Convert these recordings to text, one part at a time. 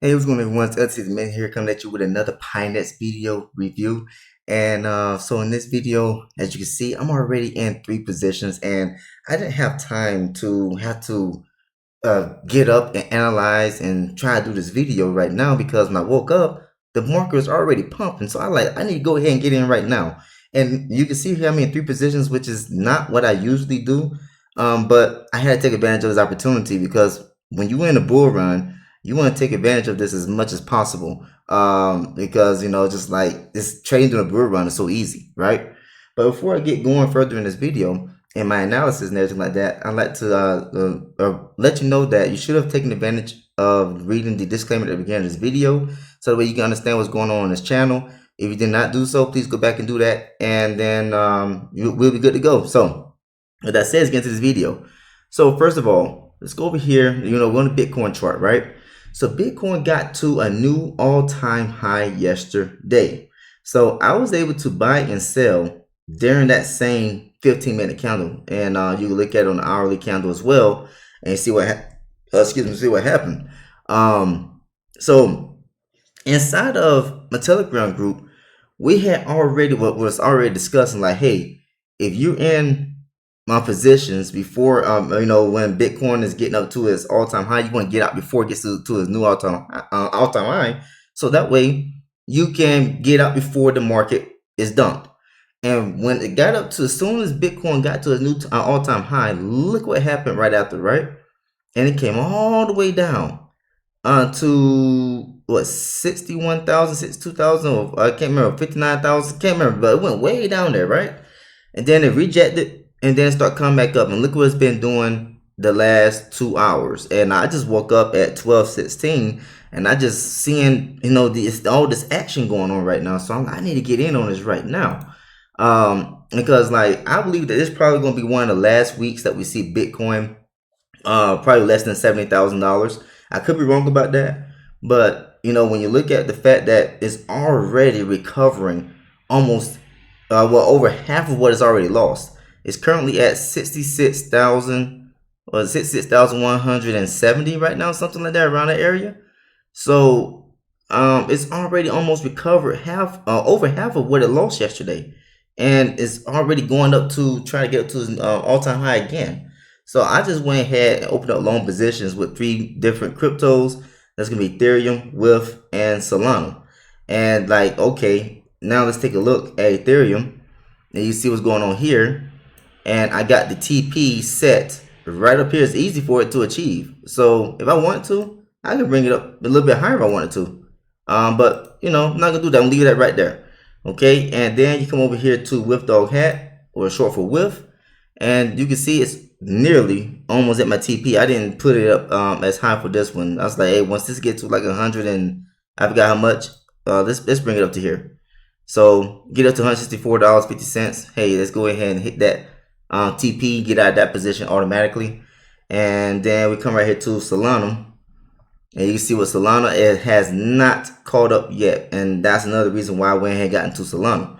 Hey, what's going on, everyone? It's the man here coming at you with another Pionex video review. And so in this video, as you can see, I'm already in 3 positions, and I didn't have time to get up and analyze and try to do this video right now because when I woke up, the marker is already pumping. So I need to go ahead and get in right now. And you can see here I'm in 3 positions, which is not what I usually do. But I had to take advantage of this opportunity because when you in a bull run, you want to take advantage of this as much as possible. Because just like this trading in a bull run is so easy, right? But before I get going further in this video, in my analysis and everything like that, I'd like to let you know that you should have taken advantage of reading the disclaimer at the beginning of this video so that way you can understand what's going on this channel. If you did not do so, please go back and do that, and then we'll be good to go. So with that said, let's get into this video. So first of all, let's go over here. We're on the Bitcoin chart, right? So Bitcoin got to a new all-time high yesterday. So I was able to buy and sell during that same 15-minute candle, and you can look at it on the hourly candle as well and see what happened. So inside of my Telegram group, we had already what was already discussing, like, hey, if you're in my positions before when Bitcoin is getting up to its all-time high, you want to get out before it gets to its new all-time high, so that way you can get out before the market is dumped. And when it got up to, as soon as Bitcoin got to a new all-time high, look what happened right after, right? And it came all the way down to what, 61,000, 62,000, I can't remember, 59,000, can't remember, but it went way down there, right? And then it rejected and then start coming back up, and look what it's been doing the last 2 hours. And I just woke up at 12:16, and I just seeing all this action going on right now. So I need to get in on this right now. Because like I believe that it's probably going to be one of the last weeks that we see Bitcoin probably less than $70,000. I could be wrong about that, but when you look at the fact that it's already recovering almost over half of what it's already lost. It's currently at 66,000 or 66,170 right now, something like that, around that area. So it's already almost recovered over half of what it lost yesterday, and it's already going up to trying to get up to its all-time high again. So I just went ahead and opened up long positions with 3 different cryptos. That's gonna be Ethereum, WIF, and Solana. And like, okay, now let's take a look at Ethereum, and you see what's going on here. And I got the TP set right up here. It's easy for it to achieve. So if I want to, I can bring it up a little bit higher if I wanted to. But I'm not gonna do that. I'm gonna leave that right there. Okay, and then you come over here to WIF Dog Hat, or short for WIF, and you can see it's nearly almost at my TP. I didn't put it up as high for this one. I was like, hey, once this gets to like 100 and I forgot how much, let's bring it up to here. So get up to $164.50. Hey, let's go ahead and hit that TP, get out of that position automatically. And then we come right here to Solana, and you can see what Solana, it has not caught up yet. And that's another reason why I went ahead and got into Solana,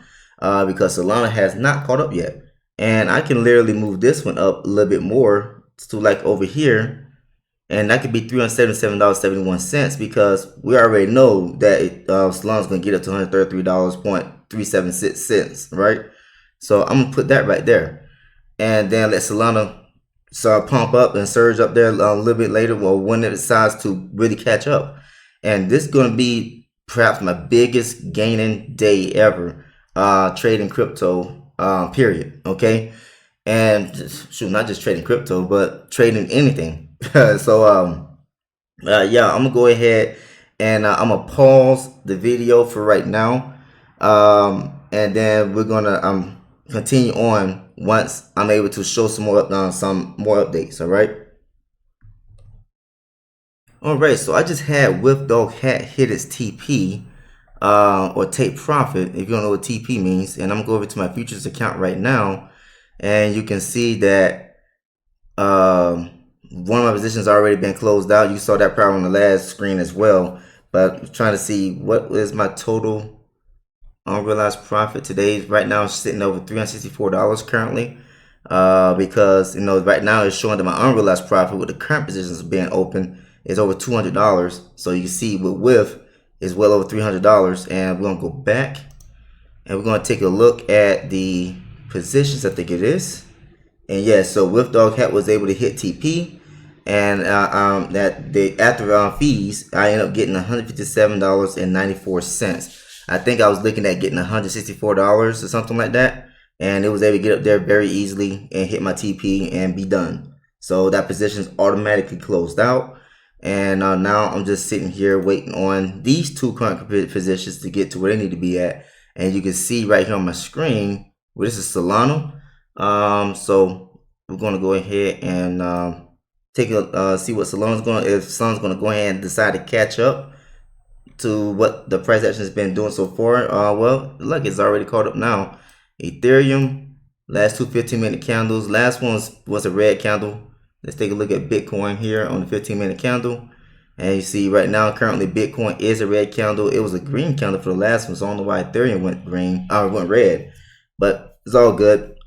because Solana has not caught up yet. And I can literally move this one up a little bit more to like over here, and that could be $377.71, because we already know that Solana's going to get up to $133.376, right? So I'm going to put that right there, and then let Solana start pump up and surge up there a little bit later, well, when it decides to really catch up. And this is going to be perhaps my biggest gaining day ever trading crypto, period. Okay, and shoot, not just trading crypto, but trading anything. So yeah, I'm gonna go ahead and I'm gonna pause the video for right now, and then we're gonna continue on once I'm able to show some more updates. All right, so I just had WIF Dog Hat hit its TP, or take profit, if you don't know what TP means. And I'm gonna go over to my futures account right now, and you can see that one of my positions already been closed out. You saw that probably on the last screen as well, but I'm trying to see what is my total unrealized profit today. Right now it's sitting over $364 currently, because right now it's showing that my unrealized profit with the current positions being open is over $200. So you can see with is well over $300. And we're gonna go back and we're gonna take a look at the positions. I think it is. And yeah, so with Dog Hat was able to hit TP, and that the after fees, I ended up getting $157.94. I think I was looking at getting $164 or something like that, and it was able to get up there very easily and hit my TP and be done. So that position is automatically closed out, and now I'm just sitting here waiting on these two current positions to get to where they need to be at. And you can see right here on my screen, well, this is Solana. So we're going to go ahead and take a see what Solana's going. If Solana's going to go ahead and decide to catch up to what the price action has been doing so far. Well, look, it's already caught up now. Ethereum, last two 15-minute candles. Last one was a red candle. Let's take a look at Bitcoin here on the 15-minute candle. And you see right now, currently Bitcoin is a red candle. It was a green candle for the last one, so I don't know why Ethereum went green or went red, but it's all good.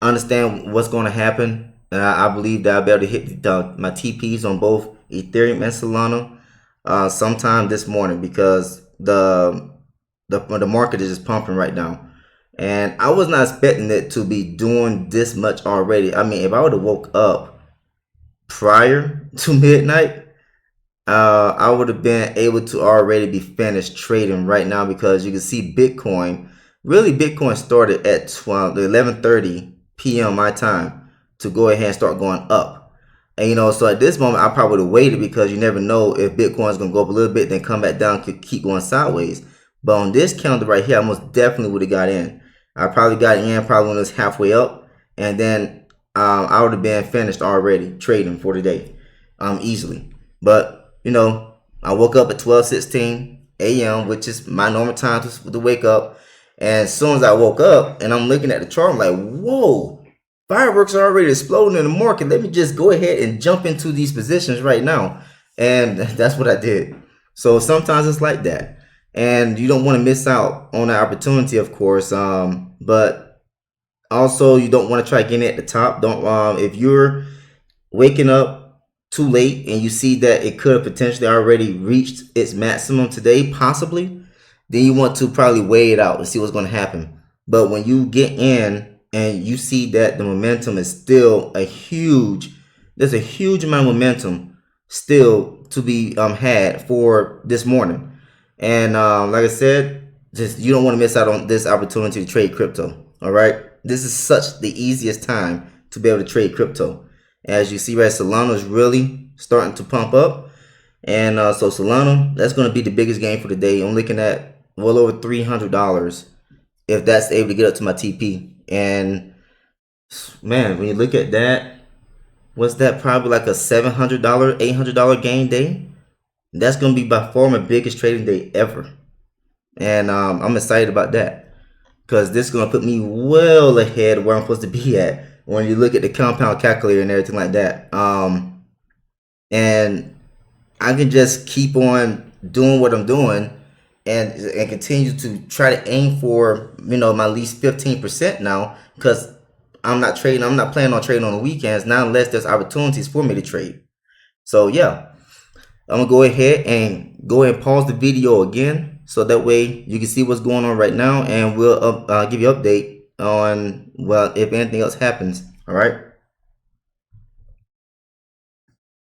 Understand what's going to happen. I believe that I'll be able to hit my TPs on both Ethereum and Solana sometime this morning, because the market is just pumping right now. And I was not expecting it to be doing this much already. I mean, if I would have woke up prior to midnight, I would have been able to already be finished trading right now, because you can see Bitcoin started at 11:30 p.m. my time to go ahead and start going up. And so at this moment, I probably would have waited, because you never know if Bitcoin is going to go up a little bit, then come back down, could keep going sideways. But on this candle right here, I most definitely would have got in. I probably got in probably when it was halfway up, and then I would have been finished already trading for the day easily. But I woke up at 12:16 a.m., which is my normal time to wake up. And as soon as I woke up and I'm looking at the chart, I'm like, whoa, fireworks are already exploding in the market. Let me just go ahead and jump into these positions right now. And that's what I did. So sometimes it's like that. And you don't want to miss out on that opportunity, of course. But also you don't want to try getting at the top. If you're waking up too late and you see that it could have potentially already reached its maximum today, possibly, then you want to probably weigh it out and see what's going to happen. But when you get in and you see that the momentum is still there's a huge amount of momentum still to be had for this morning. And like I said, just you don't want to miss out on this opportunity to trade crypto. All right, this is such the easiest time to be able to trade crypto. As you see, right, Solana is really starting to pump up. And so Solana, that's going to be the biggest gain for the day. I'm looking at well over $300 if that's able to get up to my TP. And man, when you look at that, what's that? Probably like a $700, $800 gain day. That's going to be by far my biggest trading day ever. And I'm excited about that, because this is going to put me well ahead of where I'm supposed to be at when you look at the compound calculator and everything like that. And I can just keep on doing what I'm doing and continue to try to aim for my least 15% now, because I'm not planning on trading on the weekends now, unless there's opportunities for me to trade. So yeah, I'm gonna go ahead and pause the video again, so that way you can see what's going on right now, and we'll give you an update on, well, if anything else happens. All right.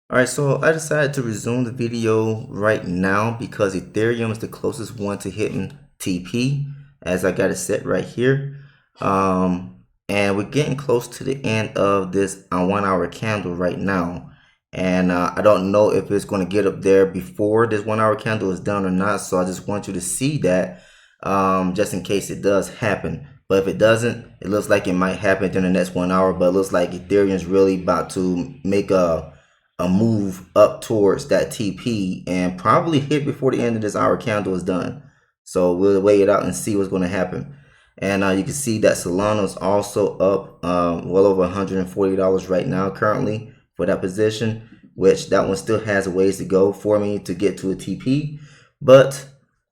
All right, so I decided to resume the video right now because Ethereum is the closest one to hitting TP, as I got it set right here. And we're getting close to the end of this 1 hour candle right now. And I don't know if it's going to get up there before this 1 hour candle is done or not. So I just want you to see that just in case it does happen. But if it doesn't, it looks like it might happen in the next 1 hour. But it looks like Ethereum is really about to make a move up towards that TP and probably hit before the end of this hour candle is done. So we'll wait it out and see what's going to happen. And you can see that Solana is also up well over $140 right now currently for that position, which that one still has a ways to go for me to get to a TP. But,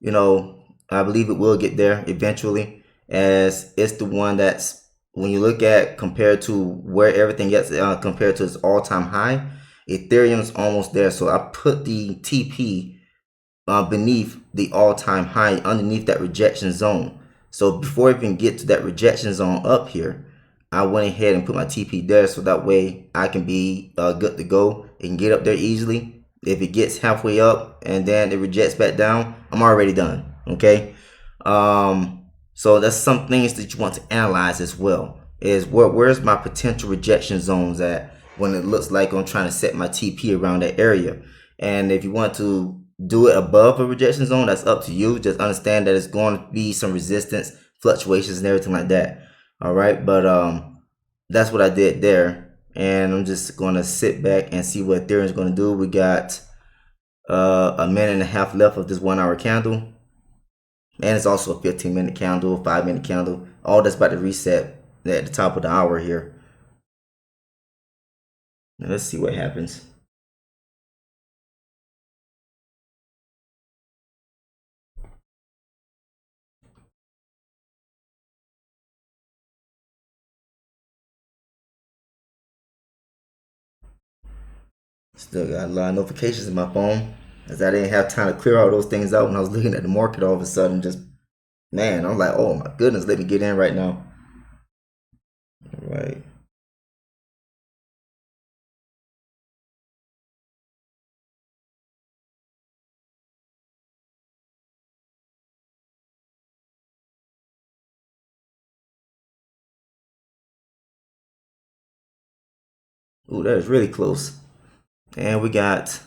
I believe it will get there eventually, as it's the one that's, when you look at compared to where everything gets compared to its all-time high, Ethereum's almost there, so I put the TP beneath the all-time high, underneath that rejection zone. So before I even get to that rejection zone up here, I went ahead and put my TP there, so that way I can be good to go. It can get up there easily. If it gets halfway up and then it rejects back down, I'm already done. Okay. So that's some things that you want to analyze as well. Is where's my potential rejection zones at when it looks like I'm trying to set my TP around that area. And if you want to do it above a rejection zone, that's up to you. Just understand that it's going to be some resistance, fluctuations, and everything like that. All right, but that's what I did there, and I'm just going to sit back and see what Ethereum is going to do. We got a minute and a half left of this 1 hour candle, and it's also a 15-minute candle, 5-minute candle. All that's about to reset at the top of the hour here. Now let's see what happens. Still got a lot of notifications in my phone, as I didn't have time to clear all those things out when I was looking at the market. All of a sudden, just man, I'm like, oh my goodness, let me get in right now. All right. Ooh, that is really close. And we got,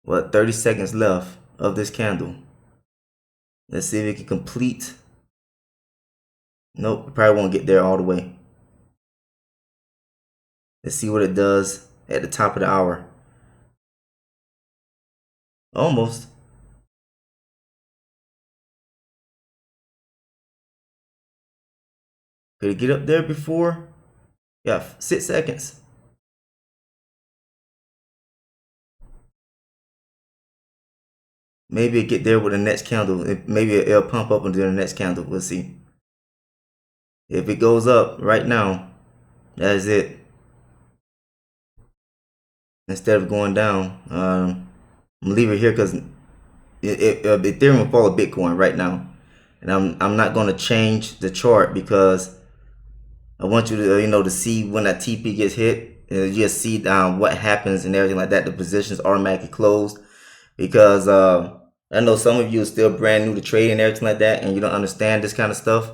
what, 30 seconds left of this candle. Let's see if it can complete. Nope, it probably won't get there all the way. Let's see what it does at the top of the hour. Almost. Could it get up there before? Yeah, 6 seconds. Maybe it get there with the next candle. Maybe it'll pump up into the next candle. We'll see. If it goes up right now, that is it. Instead of going down, I'm gonna leave it here because Ethereum will follow Bitcoin right now, and I'm not gonna change the chart because I want you to to see when that TP gets hit. You just see what happens and everything like that. The positions automatically closed because I know some of you are still brand new to trading and everything like that, and you don't understand this kind of stuff.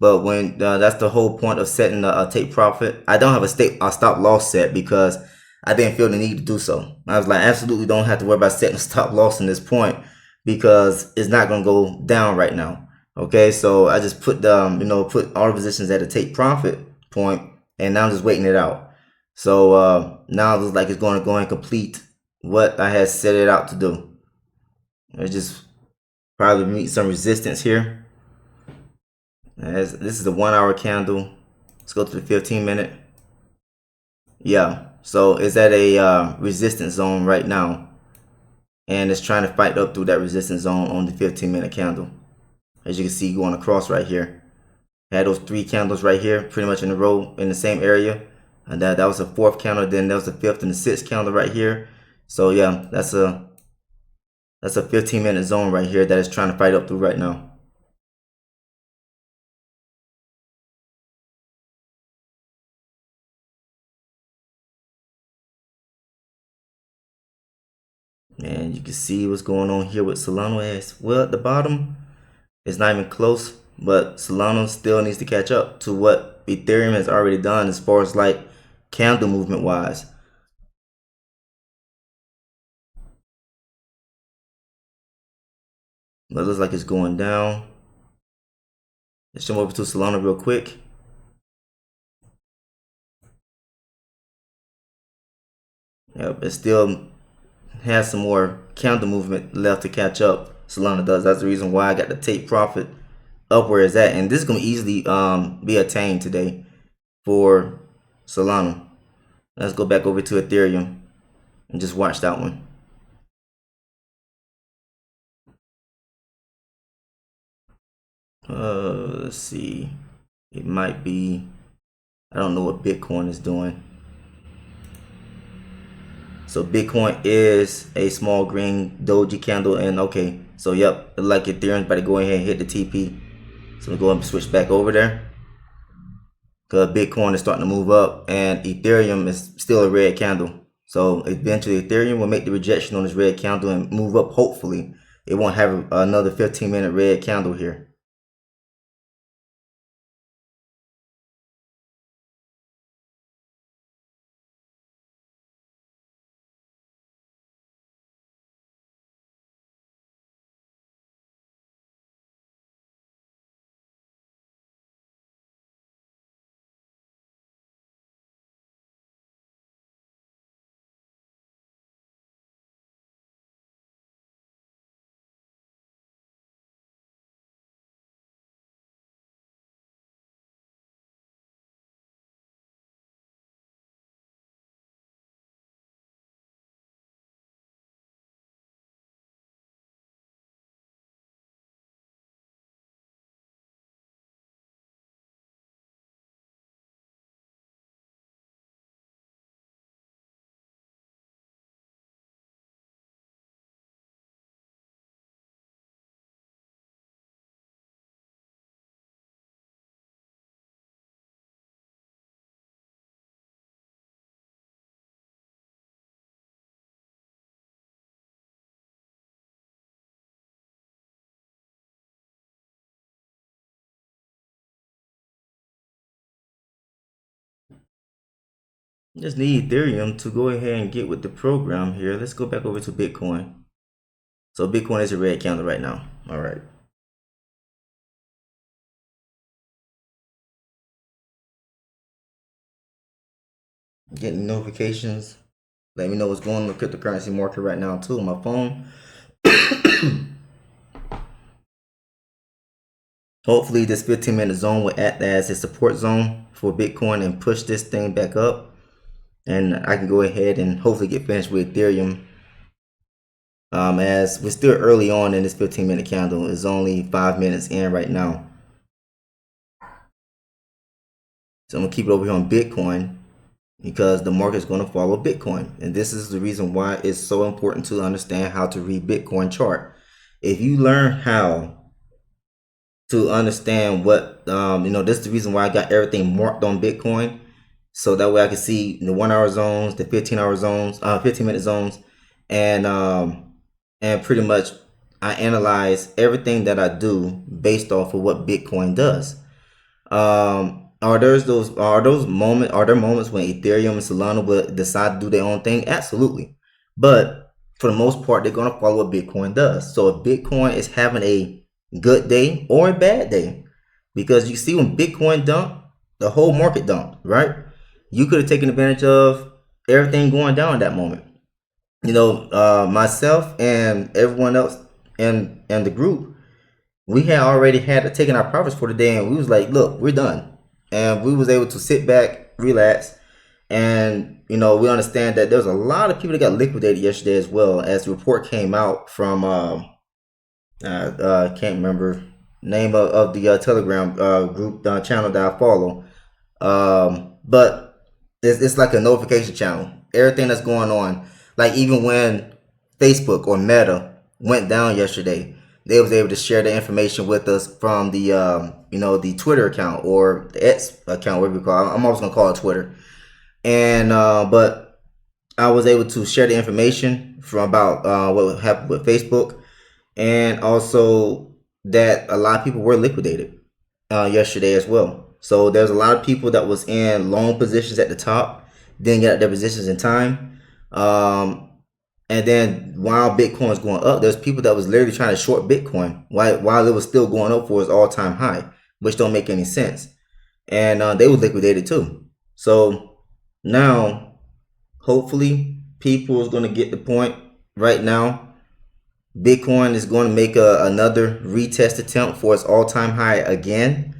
But when that's the whole point of setting a take profit. I don't have a stop loss set because I didn't feel the need to do so. I was like, absolutely don't have to worry about setting a stop loss in this point because it's not going to go down right now. Okay, so I just put put all the positions at a take profit point, and now I'm just waiting it out. So now it looks like it's going to go and complete what I had set it out to do. It just probably meet some resistance here. This is the 1 hour candle. Let's go to the 15-minute. Yeah, so it's at a resistance zone right now, and it's trying to fight up through that resistance zone on the 15-minute candle. As you can see, going across right here. Had those 3 candles right here, pretty much in a row in the same area, and that was the 4th candle. Then there was the 5th and the 6th candle right here. So yeah, that's a 15-minute zone right here that is trying to fight up through right now. And you can see what's going on here with Solana as well at the bottom. It's not even close, but Solana still needs to catch up to what Ethereum has already done as far as like candle movement wise. But it looks like it's going down. Let's jump over to Solana real quick. Yep, it still has some more candle movement left to catch up. Solana does. That's the reason why I got the take profit up where it's at, and this is gonna easily be attained today for Solana. Let's go back over to Ethereum and just watch that one. Let's see. It might be. I don't know what Bitcoin is doing. So Bitcoin is a small green doji candle, and okay, so yep, like Ethereum's about to go ahead and hit the TP. So we'll go and switch back over there, because Bitcoin is starting to move up, and Ethereum is still a red candle. So eventually Ethereum will make the rejection on this red candle and move up. Hopefully it won't have another 15-minute red candle here. Just need Ethereum to go ahead and get with the program here. Let's go back over to Bitcoin. So Bitcoin is a red candle right now. All right. Getting notifications. Let me know what's going on in the cryptocurrency market right now too on my phone. Hopefully this 15-minute zone will act as a support zone for Bitcoin and push this thing back up. And I can go ahead and hopefully get finished with Ethereum. As we're still early on in this 15-minute candle. It's only 5 minutes in right now. So I'm gonna keep it over here on Bitcoin, because the market is going to follow Bitcoin. And this is the reason why it's so important to understand how to read Bitcoin chart. If you learn how to understand what, this is the reason why I got everything marked on Bitcoin. So that way I can see the 1 hour zones, the 15-hour zones, 15-minute zones, and pretty much I analyze everything that I do based off of what Bitcoin does. Are there moments when Ethereum and Solana will decide to do their own thing? Absolutely. But for the most part, they're going to follow what Bitcoin does. So if Bitcoin is having a good day or a bad day, because you see when Bitcoin dumped, the whole market dumped, right? You could have taken advantage of everything going down at that moment. Myself and everyone else in the group, we had already had taken our profits for the day, and we was like, look, we're done. And we was able to sit back, relax, and we understand that there's a lot of people that got liquidated yesterday as well, as the report came out from I can't remember name of the Telegram group channel that I follow, but it's like a notification channel. Everything that's going on, like even when Facebook or Meta went down yesterday, they was able to share the information with us from the the Twitter account or the X account, whatever you call it. I'm always gonna call it Twitter. And but I was able to share the information from about what happened with Facebook, and also that a lot of people were liquidated yesterday as well. So there's a lot of people that was in long positions at the top, didn't get out their positions in time. And then while Bitcoin was going up, there's people that was literally trying to short Bitcoin while it was still going up for its all-time high, which don't make any sense. And they were liquidated too. So now, hopefully, people is going to get the point right now. Bitcoin is going to make another retest attempt for its all-time high again.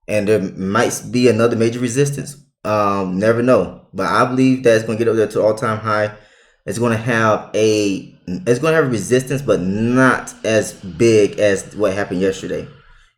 And there might be another major resistance. Never know. But I believe that it's going to get up there to all-time high. It's going to have a resistance, but not as big as what happened yesterday.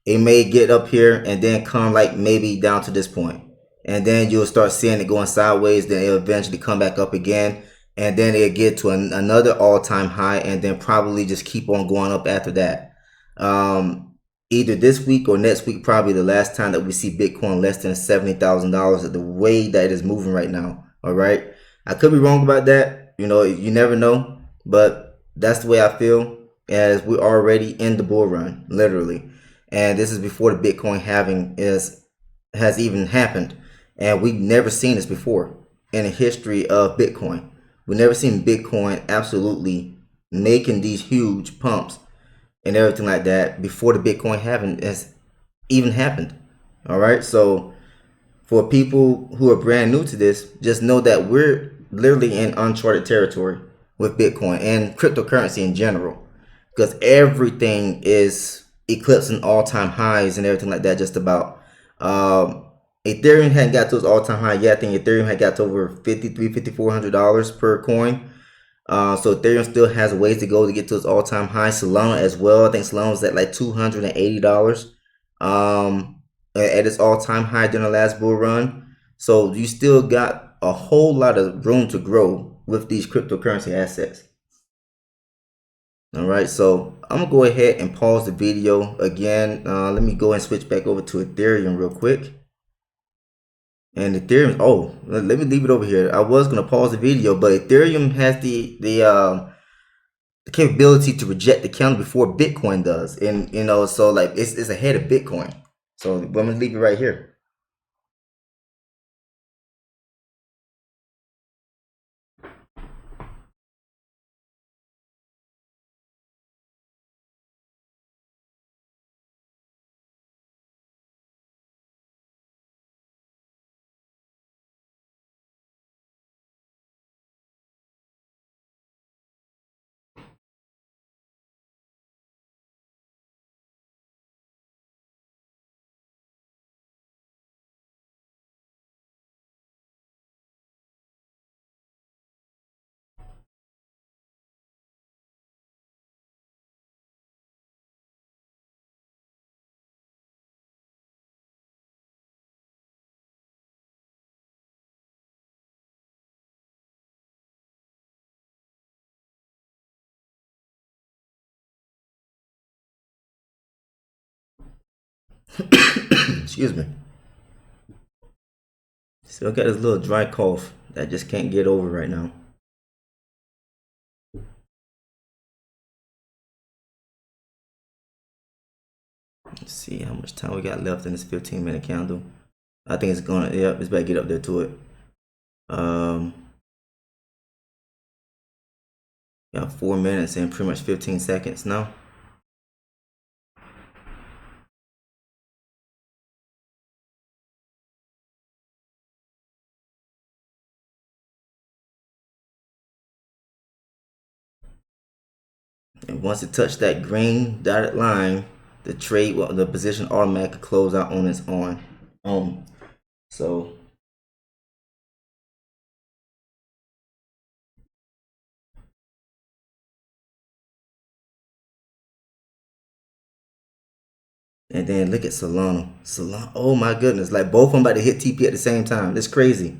It may get up here and then come like maybe down to this point, and then you'll start seeing it going sideways. Then it'll eventually come back up again, and then it'll get to another all-time high, and then probably just keep on going up after that. Either this week or next week, probably the last time that we see Bitcoin less than $70,000 at the way that it is moving right now. All right, I could be wrong about that. You know, you never know, but that's the way I feel. As we're already in the bull run, literally, and this is before the Bitcoin halving has even happened, and we've never seen this before in the history of Bitcoin. We've never seen Bitcoin absolutely making these huge pumps and everything like that before the Bitcoin halving has even happened. All right, so for people who are brand new to this, just know that we're literally in uncharted territory with Bitcoin and cryptocurrency in general, because everything is eclipsing all-time highs and everything like that. Just about. Ethereum hadn't got to its all-time high yet. I think Ethereum had got to over $5,400 per coin. So Ethereum still has a ways to go to get to its all-time high. Solana as well. I think Solana was at like $280 at its all-time high during the last bull run. So you still got a whole lot of room to grow with these cryptocurrency assets. All right, so I'm gonna go ahead and pause the video again. Let me go and switch back over to Ethereum real quick. And Ethereum, oh, let me leave it over here. I was gonna pause the video, but Ethereum has the capability to reject the counter before Bitcoin does, and you know, so like it's ahead of Bitcoin. So I'm gonna leave it right here. Excuse me. Still got this little dry cough that I just can't get over right now. Let's see how much time we got left in this 15-minute candle. I think it's gonna, yep, it's about to get up there to it. Got 4 minutes and pretty much 15 seconds now. And once it touched that green dotted line, the trade, well, the position automatically close out on its own. So and then look at Solana. Solana, oh my goodness, like both of them about to hit TP at the same time. That's crazy.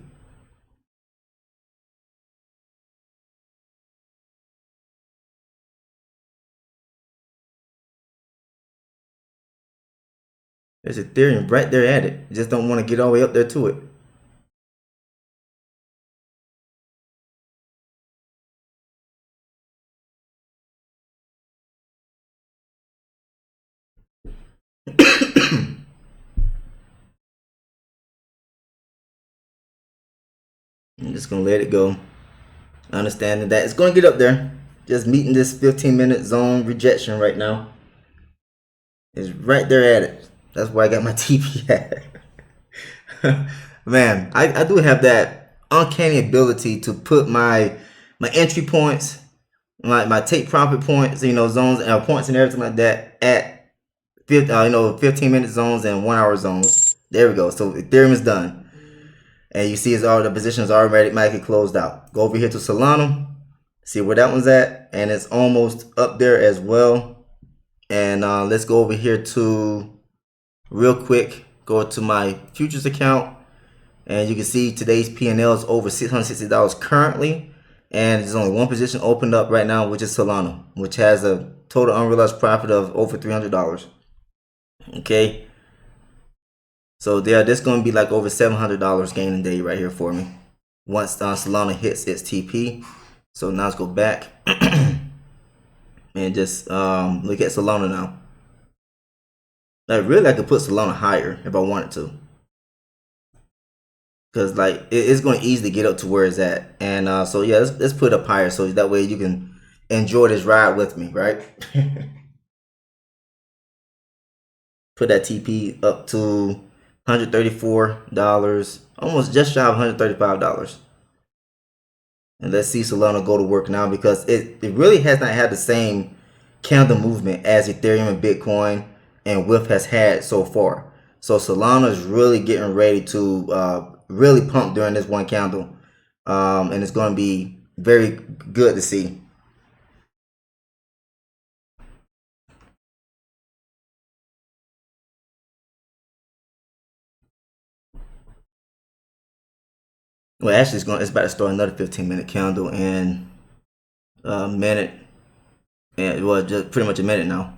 There's Ethereum right there at it. You just don't want to get all the way up there to it. I'm just gonna let it go, understanding that it's gonna get up there. Just meeting this 15-minute zone rejection right now. It's right there at it. That's where I got my TP at. Man, I do have that uncanny ability to put my entry points, my take profit points, you know, zones and points and everything like that at 15-minute zones and 1 hour zones. There we go. So Ethereum is done, and you see, it's all the positions are automatically closed out. Go over here to Solana, see where that one's at, and it's almost up there as well. And let's go over here to real quick. Go to my futures account. And you can see today's P&L is over $660 currently. and there's only one position opened up right now, which is Solana, which has a total unrealized profit of over $300. Okay, so there, this going to be like over $700 gain a day right here for me once Solana hits its TP. So now let's go back and just look at Solana now. Like really, I could put Solana higher if I wanted to, because like it's going to easily get up to where it's at. And so yeah, let's put it up higher so that way you can enjoy this ride with me, right? Put that TP up to $134, almost just shy of $135. And let's see Solana go to work now, because it really has not had the same candle movement as Ethereum and Bitcoin and WIF has had so far. So Solana is really getting ready to really pump during this one candle. And it's going to be very good to see. Well, actually, it's about to start another 15-minute candle in a minute, and well, just pretty much a minute now.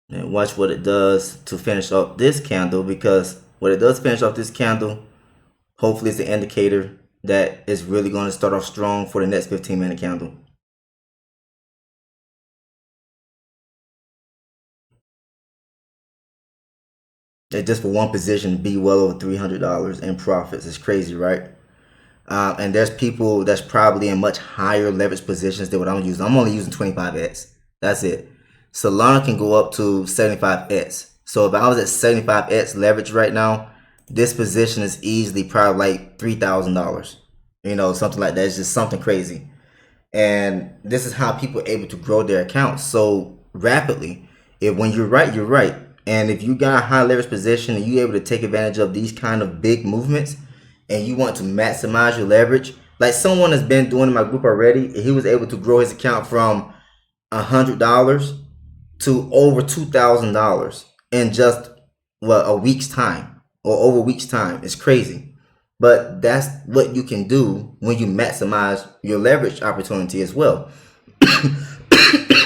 And watch what it does to finish off this candle, because what it does finish off this candle, hopefully, it's an indicator that it's really going to start off strong for the next 15-minute candle. And just for one position, be well over $300 in profits. It's crazy, right? And there's people that's probably in much higher leverage positions than what I'm using. I'm only using 25x. That's it. Solana can go up to 75x. So if I was at 75x leverage right now, this position is easily probably like $3,000. You know, something like that. It's just something crazy. And this is how people are able to grow their accounts so rapidly. If when you're right, you're right. And if you got a high leverage position and you're able to take advantage of these kind of big movements and you want to maximize your leverage, like someone has been doing in my group already, he was able to grow his account from $100 to over $2,000 in just a week's time, or over a week's time. It's crazy. But that's what you can do when you maximize your leverage opportunity as well.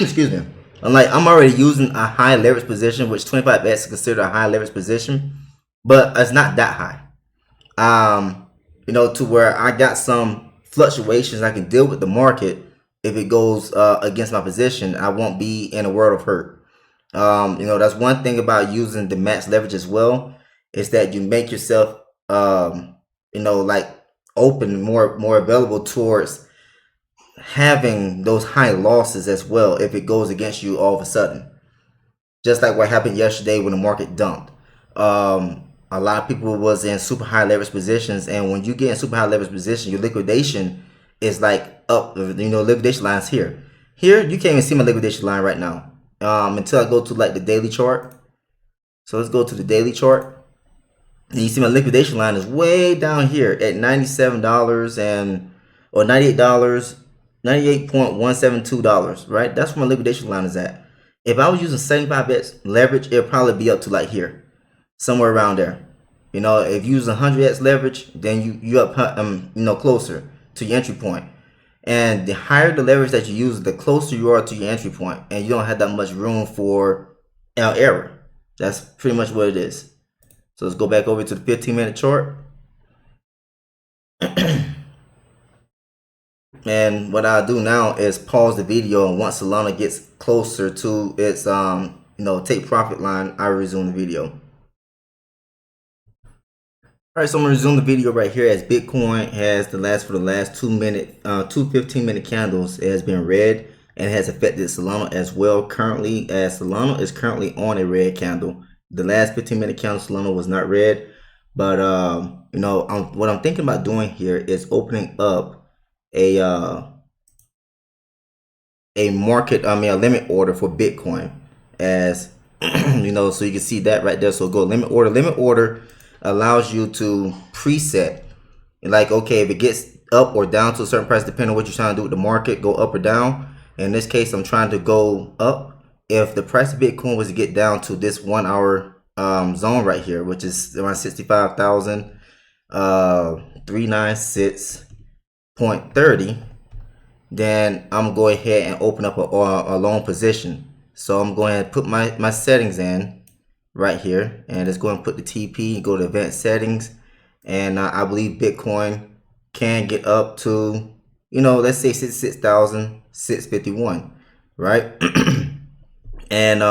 Excuse me. I'm already using a high leverage position, which 25x is considered a high leverage position, but it's not that high. You know, to where I got some fluctuations I can deal with the market. If it goes against my position, I won't be in a world of hurt. You know, that's one thing about using the max leverage as well, is that you make yourself, you know, like open, more available towards having those high losses as well if it goes against you all of a sudden. Just like what happened yesterday when the market dumped. A lot of people was in super high leverage positions, and when you get in super high leverage position, your liquidation is like up. You know, liquidation lines here. Here, you can't even see my liquidation line right now until I go to like the daily chart. So let's go to the daily chart. And you see my liquidation line is way down here at $97 or $98, $98.172, right? That's where my liquidation line is at. If I was using 75x leverage, it'll probably be up to like here, somewhere around there. You know, if you use 100x leverage, then you up you know, closer to your entry point. And the higher the leverage that you use, the closer you are to your entry point, and you don't have that much room for error. That's pretty much what it is. So let's go back over to the 15-minute chart. And what I'll do now is pause the video, and once Solana gets closer to its you know, take profit line, I resume the video. All right, so I'm gonna resume the video right here as Bitcoin has for the last 2 15-minute candles. It has been red and has affected Solana as well currently, as Solana is currently on a red candle. The last 15-minute candle, Solana was not red, but you know, what I'm thinking about doing here is opening up a market, a limit order for Bitcoin, as you know, so you can see that right there. So go limit order. Limit order allows you to preset, like, okay, if it gets up or down to a certain price, depending on what you're trying to do with the market, go up or down. In this case, I'm trying to go up. If the price of Bitcoin was to get down to this 1 hour zone right here, which is around 65,396.30, then I'm gonna go ahead and open up a long position. So I'm going to put my settings in right here, and it's going to put the TP, go to advanced settings, and I believe Bitcoin can get up to, let's say 66,651, right? And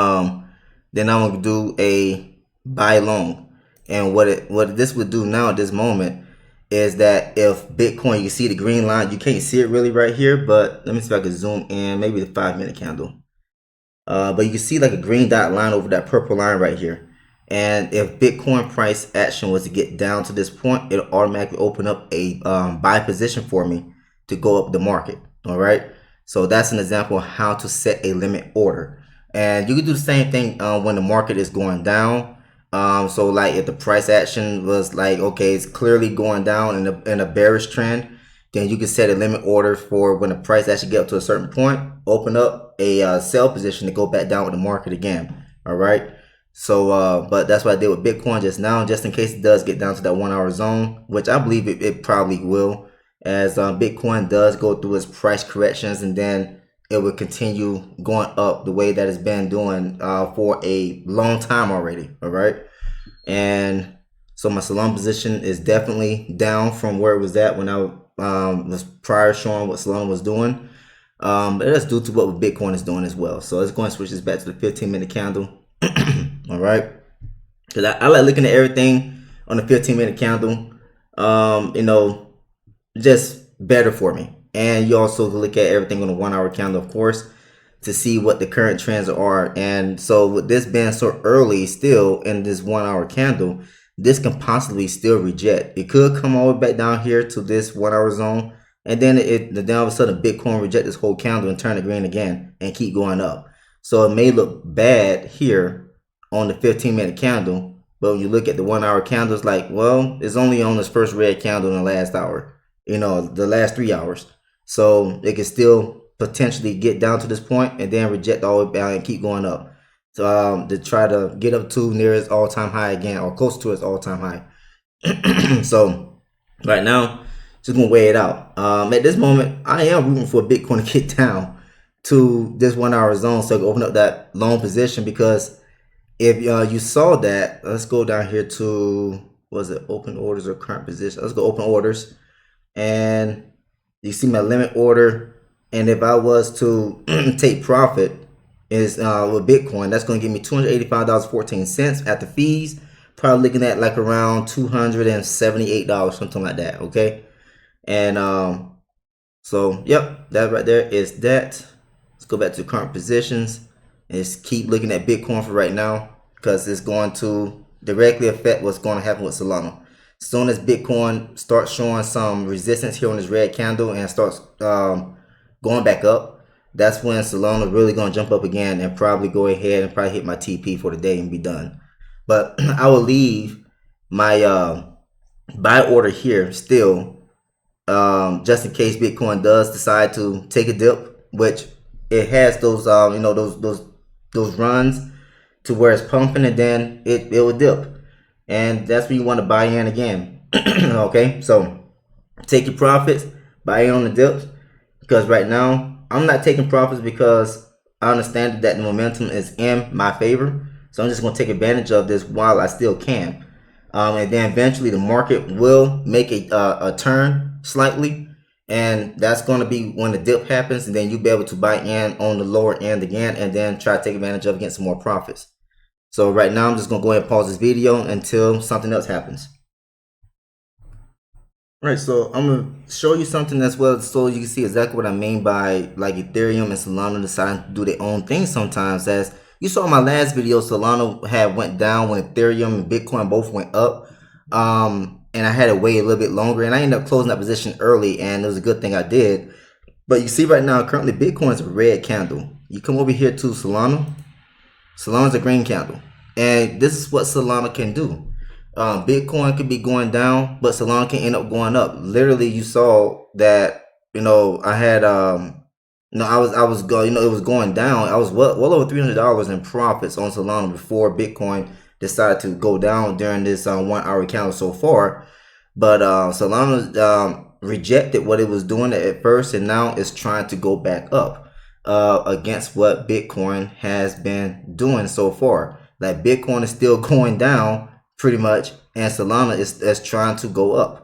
then I'm gonna do a buy long. And what this would do now at this moment is that if Bitcoin, you see the green line, you can't see it really right here, but let me see if I can zoom in, maybe the 5-minute candle. But you can see like a green dot line over that purple line right here. And if Bitcoin price action was to get down to this point, it'll automatically open up a buy position for me to go up the market. All right. So that's an example of how to set a limit order. And you can do the same thing when the market is going down. So like if the price action was like, okay, it's clearly going down in a bearish trend, then you can set a limit order for when the price actually get up to a certain point, open up a sell position to go back down with the market again. All right. So, but that's what I did with Bitcoin just now, just in case it does get down to that 1 hour zone, which I believe it probably will, as Bitcoin does go through its price corrections, and then it will continue going up the way that it's been doing for a long time already. All right. And so my Solana position is definitely down from where it was at when I was prior showing what Solana was doing. But that's due to what Bitcoin is doing as well. So let's go and switch this back to the 15-minute candle. All right. Because I like looking at everything on the 15-minute candle. Just better for me. And you also look at everything on the 1 hour candle, of course, to see what the current trends are. And so with this being so early still in this 1 hour candle, this can possibly still reject. It could come all the way back down here to this 1 hour zone, and then then all of a sudden Bitcoin reject this whole candle and turn it green again and keep going up. So it may look bad here on the 15-minute candle, but when you look at the 1 hour candle, it's like, well, it's only on this first red candle in the last hour, the last 3 hours. So it can still potentially get down to this point and then reject all the way down and keep going up. So to try to get up to near its all-time high again, or close to its all-time high. So right now, just gonna weigh it out. At this moment, I am rooting for Bitcoin to get down to this 1 hour zone, so I can open up that long position. Because if you saw that, let's go down here to, was it open orders or current position? Let's go open orders, and you see my limit order. And if I was to take profit is with Bitcoin, that's going to give me $285.14 after fees. Probably looking at like around $278, something like that. Okay. And so yep, that right there is that. Let's go back to current positions and just keep looking at Bitcoin for right now, because it's going to directly affect what's going to happen with Solana. As soon as Bitcoin starts showing some resistance here on this red candle and starts going back up, that's when Solana is really going to jump up again and probably go ahead and probably hit my TP for the day and be done. But I will leave my buy order here still, just in case Bitcoin does decide to take a dip, which it has those those runs to where it's pumping, and then it will dip, and that's when you want to buy in again. Okay, so take your profits, buy in on the dips, because right now I'm not taking profits because I understand that the momentum is in my favor. So I'm just going to take advantage of this while I still can. And then eventually the market will make a turn slightly. And that's going to be when the dip happens. And then you'll be able to buy in on the lower end again and then try to take advantage of getting some more profits. So right now I'm just going to go ahead and pause this video until something else happens. Right, so I'm going to show you something as well, so you can see exactly what I mean by like Ethereum and Solana deciding to do their own thing sometimes. As you saw in my last video, Solana had went down when Ethereum and Bitcoin both went up. And I had to wait a little bit longer, and I ended up closing that position early, and it was a good thing I did. But you see right now, currently Bitcoin is a red candle. You come over here to Solana, Solana's a green candle. And this is what Solana can do. Bitcoin could be going down, but Solana can end up going up. Literally, you saw that, I had, I was going, it was going down. I was well over $300 in profits on Solana before Bitcoin decided to go down during this 1 hour candle so far. But Solana rejected what it was doing at first, and now it's trying to go back up against what Bitcoin has been doing so far. Like Bitcoin is still going down pretty much, and Solana is trying to go up.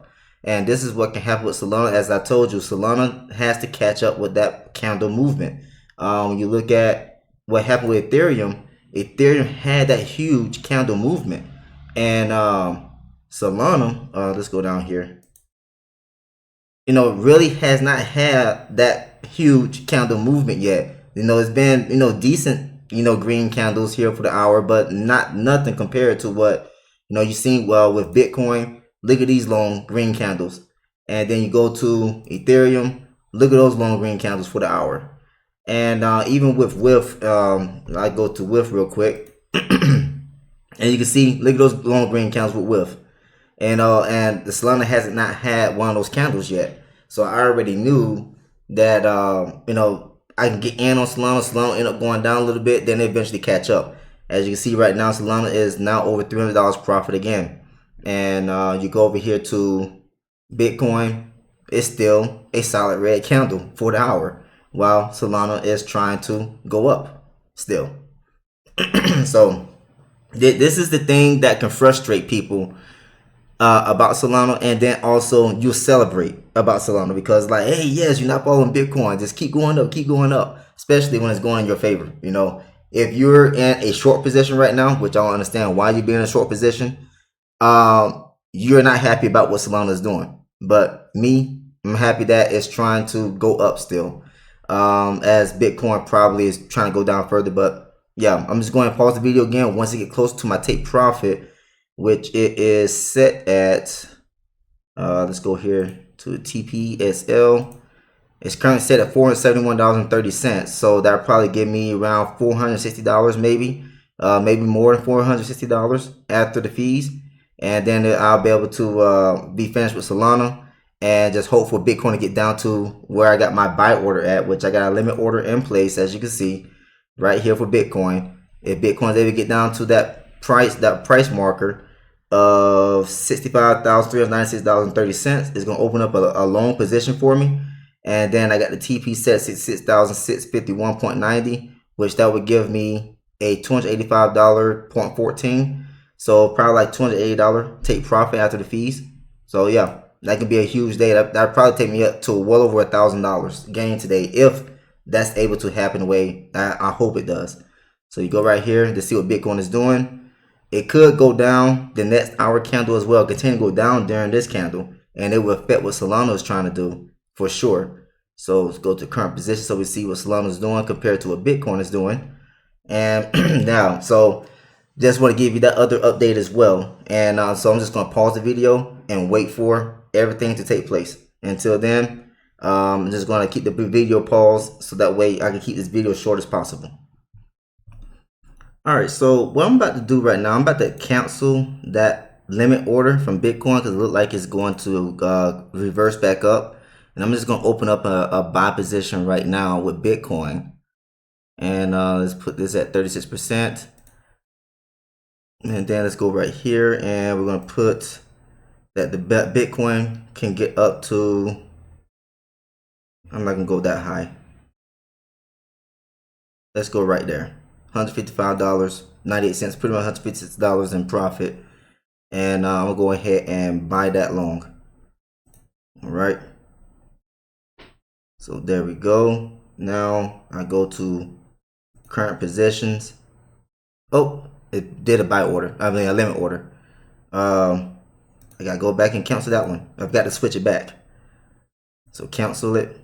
And this is what can happen with Solana. As I told you, Solana has to catch up with that candle movement. When you look at what happened with Ethereum, Ethereum had that huge candle movement, and Solana, let's go down here, really has not had that huge candle movement yet. It's been, decent, green candles here for the hour, but nothing compared to what, you see with Bitcoin. Look at these long green candles. And then you go to Ethereum, look at those long green candles for the hour. And even with WIF, I go to WIF real quick. And you can see, look at those long green candles with WIF. And the Solana hasn't not had one of those candles yet. So I already knew that, I can get in on Solana. Solana end up going down a little bit, then eventually catch up. As you can see right now, Solana is now over $300 profit again. And you go over here to Bitcoin, it's still a solid red candle for the hour, while Solana is trying to go up still. So this is the thing that can frustrate people about Solana, and then also you celebrate about Solana because, like, hey, yes, you're not following Bitcoin, just keep going up, especially when it's going in your favor. If you're in a short position right now, which I don't understand why you're being in a short position, you're not happy about what Solana is doing. But me, I'm happy that it's trying to go up still, as Bitcoin probably is trying to go down further. But yeah, I'm just going to pause the video again once I get close to my take profit, which it is set at, let's go here to TPSL. It's currently set at $471.30. So that'll probably give me around $460 maybe, maybe more than $460 after the fees. And then I'll be able to be finished with Solana and just hope for Bitcoin to get down to where I got my buy order at, which I got a limit order in place, as you can see right here for Bitcoin. If Bitcoin's able to get down to that price marker of $65,396.30, it's going to open up a long position for me. And then I got the TP set at 66,651.90, which that would give me a $285.14. So probably like $280 take profit after the fees. So yeah, that could be a huge day. That'd probably take me up to well over $1,000 gain today, if that's able to happen the way I hope it does. So you go right here to see what Bitcoin is doing. It could go down the next hour candle as well, continue to go down during this candle, and it will affect what Solana is trying to do for sure. So let's go to current position so we see what Solana is doing compared to what Bitcoin is doing. And now, so just want to give you that other update as well. And so I'm just going to pause the video and wait for everything to take place. Until then, I'm just going to keep the video paused so that way I can keep this video as short as possible. All right, so what I'm about to do right now, I'm about to cancel that limit order from Bitcoin because it looks like it's going to reverse back up. And I'm just going to open up a buy position right now with Bitcoin. And let's put this at 36%. And then let's go right here and we're going to put that the Bitcoin can get up to, I'm not going to go that high. Let's go right there. $155.98, pretty much $156 in profit. And I'm going to go ahead and buy that long. All right. So there we go. Now I go to current positions. Oh, it did a buy order. I mean a limit order. I gotta go back and cancel that one. I've got to switch it back. So cancel it.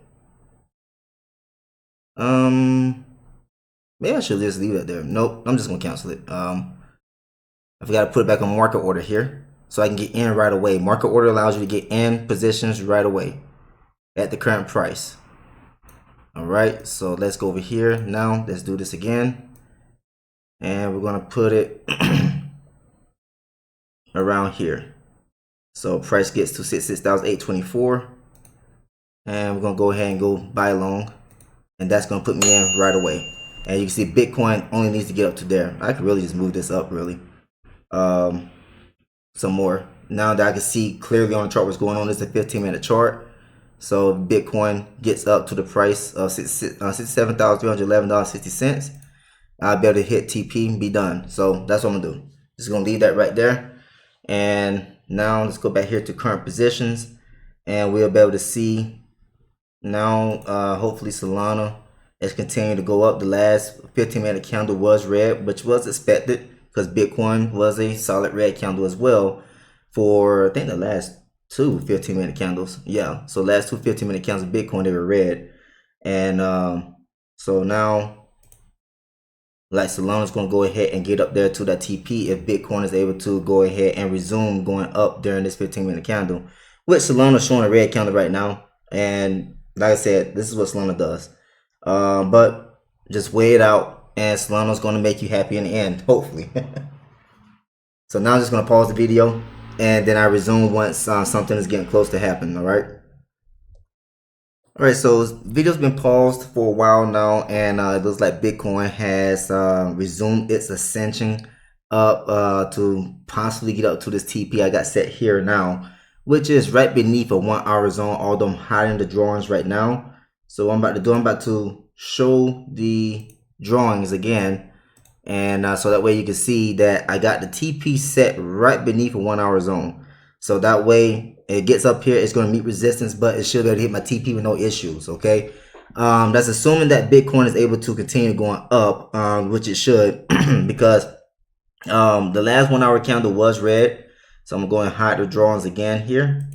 Maybe I should just leave it there. Nope, I'm just gonna cancel it. I've got to put it back on market order here so I can get in right away. Market order allows you to get in positions right away at the current price. All right, so let's go over here now. Let's do this again. And we're going to put it around here. So price gets to 66,824. And we're going to go ahead and go buy long. And that's going to put me in right away. And you can see Bitcoin only needs to get up to there. I could really just move this up really. some more. Now that I can see clearly on the chart what's going on, it's a 15-minute chart. So Bitcoin gets up to the price of $67,311.60. I'll be able to hit TP and be done. So that's what I'm gonna do. Just gonna leave that right there. And now let's go back here to current positions, and we'll be able to see now. Hopefully Solana is continuing to go up. The last 15-minute candle was red, which was expected because Bitcoin was a solid red candle as well for, I think, the last two 15-minute candles. Yeah, so last two 15-minute candles of Bitcoin, they were red. And so now, like, Solana's going to go ahead and get up there to that TP if Bitcoin is able to go ahead and resume going up during this 15-minute candle, which Solana's showing a red candle right now. And like I said, this is what Solana does. But just weigh it out, and Solana's going to make you happy in the end, hopefully. So now I'm just going to pause the video, and then I resume once something is getting close to happen, all right? All right, so the video's been paused for a while now, and it looks like Bitcoin has resumed its ascension up to possibly get up to this TP I got set here now, which is right beneath a 1 hour zone, although I'm hiding the drawings right now. So what I'm about to show the drawings again, and so that way you can see that I got the TP set right beneath a 1 hour zone. So that way it gets up here, it's going to meet resistance, but it should be able to hit my TP with no issues, okay? That's assuming that Bitcoin is able to continue going up, which it should, because the last 1 hour candle was red. So I'm going to hide the drawings again here.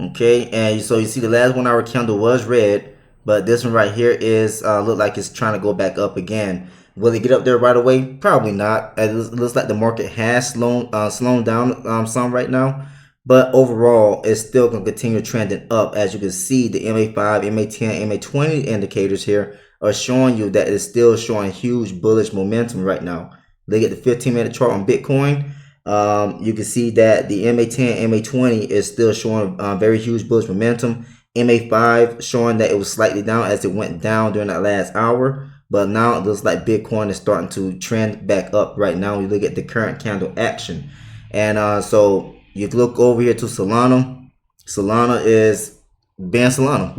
Okay, and so you see the last 1 hour candle was red, but this one right here is look like it's trying to go back up again. Will it get up there right away? Probably not. It looks like the market has slowed down some right now, but overall it's still going to continue trending up. As you can see, the MA5, MA10, MA20 indicators here are showing you that it's still showing huge bullish momentum right now. Look at the 15-minute chart on Bitcoin. You can see that the MA10, MA20 is still showing very huge bullish momentum. MA5 showing that it was slightly down as it went down during that last hour. But now it looks like Bitcoin is starting to trend back up right now. You look at the current candle action. And so you look over here to Solana. Solana is being Solana.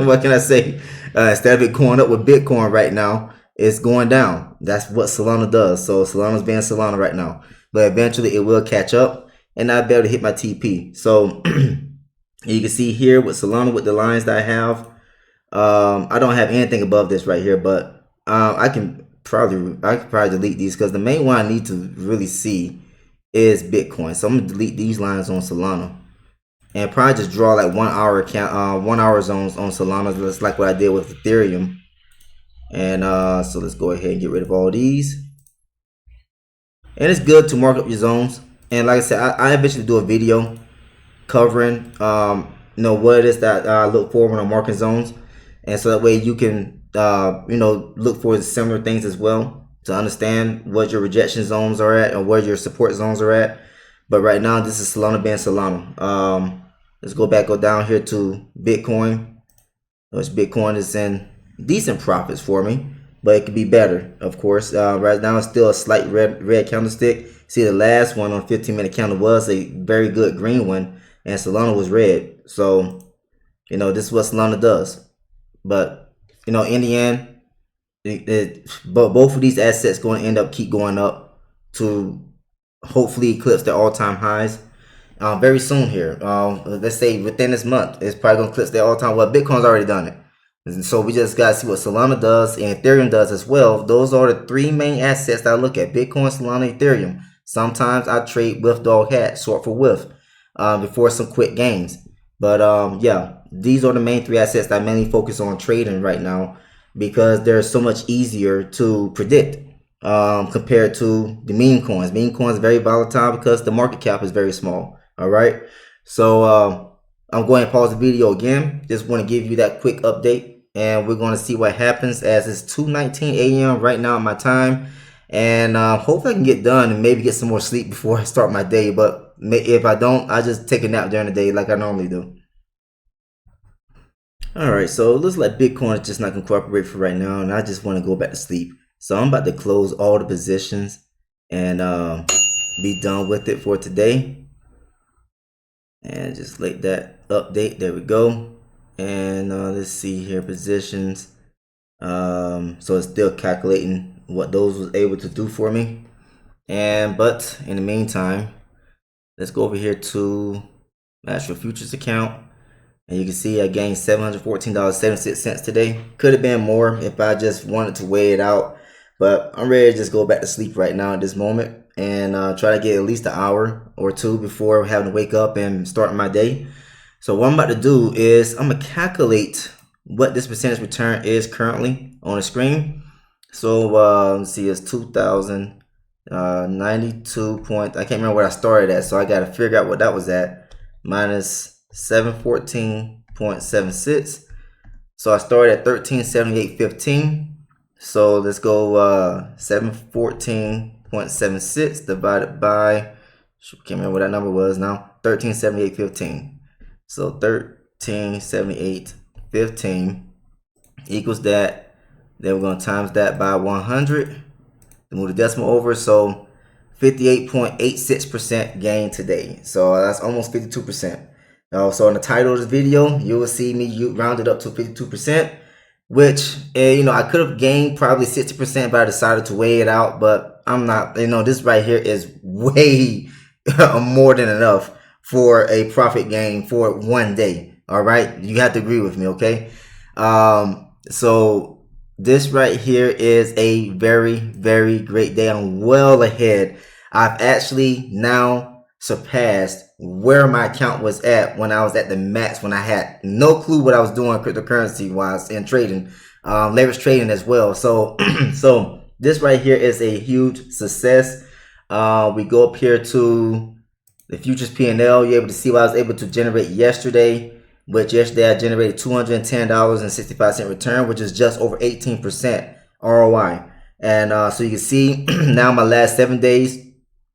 What can I say? Instead of it going up with Bitcoin right now, it's going down. That's what Solana does. So Solana's being Solana right now. But eventually it will catch up, and I'll be able to hit my TP. So you can see here with Solana, with the lines that I have, I don't have anything above this right here, but I could probably delete these, because the main one I need to really see is Bitcoin. So I'm gonna delete these lines on Solana, and probably just draw like 1 hour count, 1 hour zones on Solana, just like what I did with Ethereum. And so let's go ahead and get rid of all these. And it's good to mark up your zones. And like I said, I eventually do a video covering what it is that I look for when I'm marking zones, and so that way you can look for similar things as well to understand what your rejection zones are at and where your support zones are at. But right now, this is Solana being Solana. Let's go down here to Bitcoin, which Bitcoin is in decent profits for me, but it could be better, of course. Right now it's still a slight red candlestick. See, the last one on 15-minute candle was a very good green one, and Solana was red. So this is what Solana does. But in the end, but both of these assets going to end up keep going up to hopefully eclipse their all-time highs very soon here. Let's say within this month, it's probably going to eclipse their all-time. Well, Bitcoin's already done it. And so we just got to see what Solana does and Ethereum does as well. Those are the three main assets that I look at: Bitcoin, Solana, Ethereum. Sometimes I trade with dog hat, short for WIF, before some quick gains. But yeah, these are the main three assets that I mainly focus on trading right now, because they're so much easier to predict compared to the meme coins. Meme coins are very volatile because the market cap is very small. All right. So I'm going to pause the video again. Just want to give you that quick update, and we're going to see what happens, as it's 2:19 a.m. right now at my time. And hopefully I can get done and maybe get some more sleep before I start my day. But if I don't, I just take a nap during the day like I normally do. All right, so it looks like Bitcoin is just not going to cooperate for right now, and I just want to go back to sleep. So I'm about to close all the positions, and be done with it for today. And just let that update. There we go. And let's see here, positions. So it's still calculating what those was able to do for me. But in the meantime, let's go over here to my actual futures account. And you can see I gained $714.76 today. Could have been more if I just wanted to weigh it out. But I'm ready to just go back to sleep right now at this moment and try to get at least an hour or two before having to wake up and start my day. So what I'm about to do is I'm going to calculate what this percentage return is currently on the screen. So let's see, it's 2,092 point. I can't remember what I started at, so I got to figure out what that was at. Minus 714.76. So I started at 1378.15. So let's go 714.76 divided by, can't remember what that number was now, 1378.15. So 1378.15 equals that. Then we're going to times that by 100. Move the decimal over. So 58.86% gain today. So that's almost 52%. So in the title of this video, you will see me rounded up to 52%, which, I could have gained probably 60%, but I decided to weigh it out. But I'm not, this right here is way more than enough for a profit gain for one day. All right. You have to agree with me. Okay. So this right here is a very, very great day. I'm well ahead. I've actually now surpassed where my account was at when I was at the max, when I had no clue what I was doing cryptocurrency wise and trading, leverage trading as well. So, so this right here is a huge success. We go up here to the futures P&L. You're able to see what I was able to generate yesterday. Which yesterday I generated $210.65 return, which is just over 18% ROI. And so you can see now my last 7 days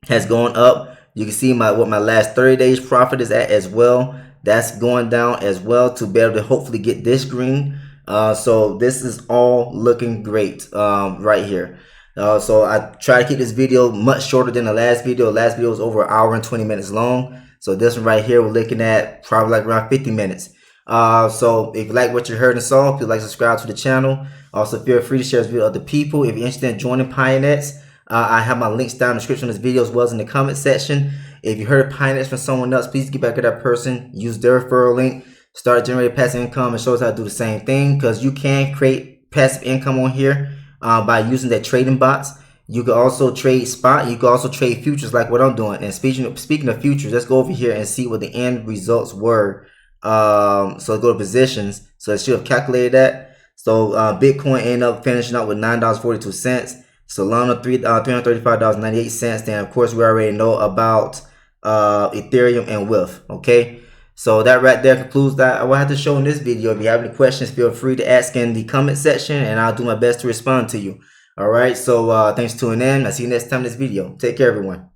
has gone up. You can see what my last 30 days profit is at as well. That's going down as well to be able to hopefully get this green. So this is all looking great right here. So I try to keep this video much shorter than the last video. The last video was over an hour and 20 minutes long. So this one right here, we're looking at probably like around 50 minutes. So if you like what you heard and saw, if you'd like to subscribe to the channel. Also, feel free to share this video with other people. If you're interested in joining Pionex, I have my links down in the description of this video as well as in the comment section. If you heard of Pionex from someone else, please get back to that person. Use their referral link. Start generating passive income and show us how to do the same thing, because you can create passive income on here by using that trading bots. You can also trade spot. You can also trade futures like what I'm doing. And speaking of futures, let's go over here and see what the end results were. So go to positions. So it should have calculated that. So Bitcoin ended up finishing up with $9.42. Solana $335.98. Then of course we already know about Ethereum and WIF. Okay. So that right there concludes that I will have to show in this video. If you have any questions, feel free to ask in the comment section and I'll do my best to respond to you. All right. So thanks for tuning in. I'll see you next time in this video. Take care, everyone.